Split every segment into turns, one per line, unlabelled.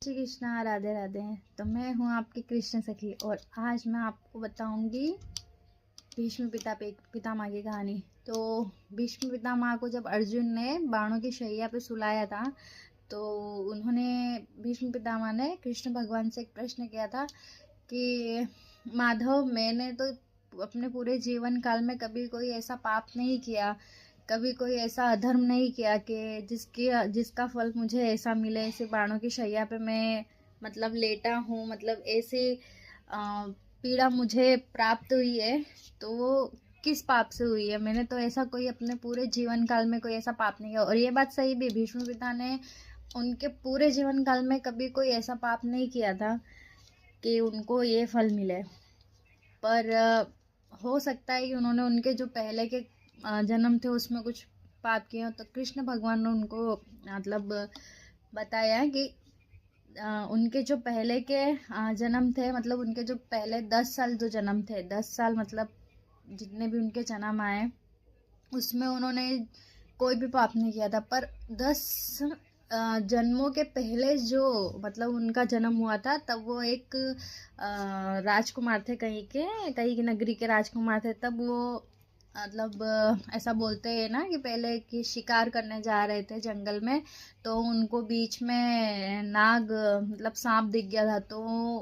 श्री कृष्णा, राधे राधे। तो मैं हूँ आपकी कृष्ण सखी और आज मैं आपको बताऊंगी भीष्म पितामह की कहानी। तो भीष्म पितामह को जब अर्जुन ने बाणों की शैया पे सुलाया था तो उन्होंने भीष्म पितामह ने कृष्ण भगवान से एक प्रश्न किया था कि माधव, मैंने तो अपने पूरे जीवन काल में कभी कोई ऐसा पाप नहीं किया, कभी कोई ऐसा अधर्म नहीं किया कि जिसका फल मुझे ऐसा मिले। ऐसे बाणों की शैया पे मैं मतलब लेटा हूँ, मतलब ऐसी पीड़ा मुझे प्राप्त हुई है, तो वो किस पाप से हुई है? मैंने तो ऐसा कोई अपने पूरे जीवन काल में कोई ऐसा पाप नहीं किया। और ये बात सही भी, भीष्म पिता ने उनके पूरे जीवन काल में कभी कोई ऐसा पाप नहीं किया था कि उनको ये फल मिले। पर हो सकता है कि उन्होंने उनके जो पहले के जन्म थे उसमें कुछ पाप किए हो। तो कृष्ण भगवान ने उनको मतलब बताया कि उनके जो पहले के जन्म थे, मतलब उनके जो पहले 10 साल जो जन्म थे, 10 साल मतलब जितने भी उनके जन्म आए उसमें उन्होंने कोई भी पाप नहीं किया था। पर 10 जन्मों के पहले जो मतलब उनका जन्म हुआ था तब वो एक राजकुमार थे, कहीं की नगरी के राजकुमार थे। तब वो मतलब ऐसा बोलते हैं ना कि पहले कि शिकार करने जा रहे थे जंगल में, तो उनको बीच में नाग मतलब सांप दिख गया था। तो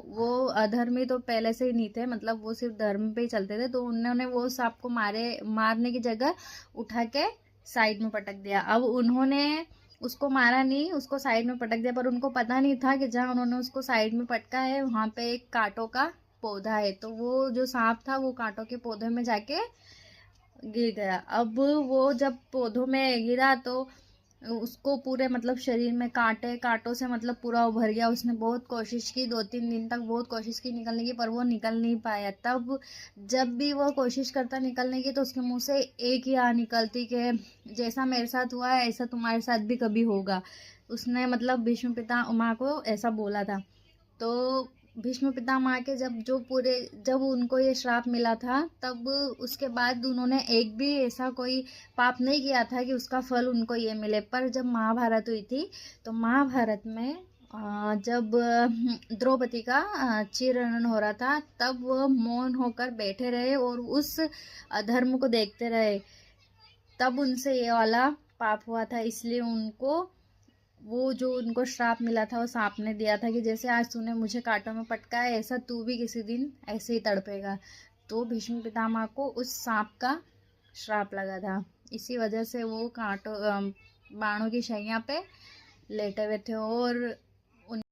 वो अधर्मी तो पहले से ही नहीं थे, मतलब वो सिर्फ धर्म पे ही चलते थे। तो उन्होंने वो सांप को मारने की जगह उठा के साइड में पटक दिया। अब उन्होंने उसको मारा नहीं, उसको साइड में पटक दिया, पर उनको पता नहीं था कि जहाँ उन्होंने उसको साइड में पटका है वहाँ पे एक कांटों का पौधा है। तो वो जो सांप था वो कांटों के पौधे में जाके गिर गया। अब वो जब पौधों में गिरा तो उसको पूरे मतलब शरीर में कांटों से मतलब पूरा उभर गया। उसने बहुत कोशिश की, 2-3 दिन तक बहुत कोशिश की निकलने की, पर वो निकल नहीं पाया। तब जब भी वो कोशिश करता निकलने की तो उसके मुंह से एक ही आ निकलती कि जैसा मेरे साथ हुआ है ऐसा तुम्हारे साथ भी कभी होगा। उसने मतलब भीष्म पितामह को ऐसा बोला था। तो भीष्म पितामह के जब उनको ये श्राप मिला था तब उसके बाद उन्होंने एक भी ऐसा कोई पाप नहीं किया था कि उसका फल उनको ये मिले। पर जब महाभारत हुई थी तो महाभारत में जब द्रौपदी का चीरहरण हो रहा था तब वो मौन होकर बैठे रहे और उस अधर्म को देखते रहे। तब उनसे ये वाला पाप हुआ था, इसलिए उनको वो जो उनको श्राप मिला था वो सांप ने दिया था कि जैसे आज तूने मुझे कांटों में पटका है ऐसा तू भी किसी दिन ऐसे ही तड़पेगा। तो भीष्म पितामह को उस सांप का श्राप लगा था, इसी वजह से वो बाणों की शैया पे लेटे हुए थे। और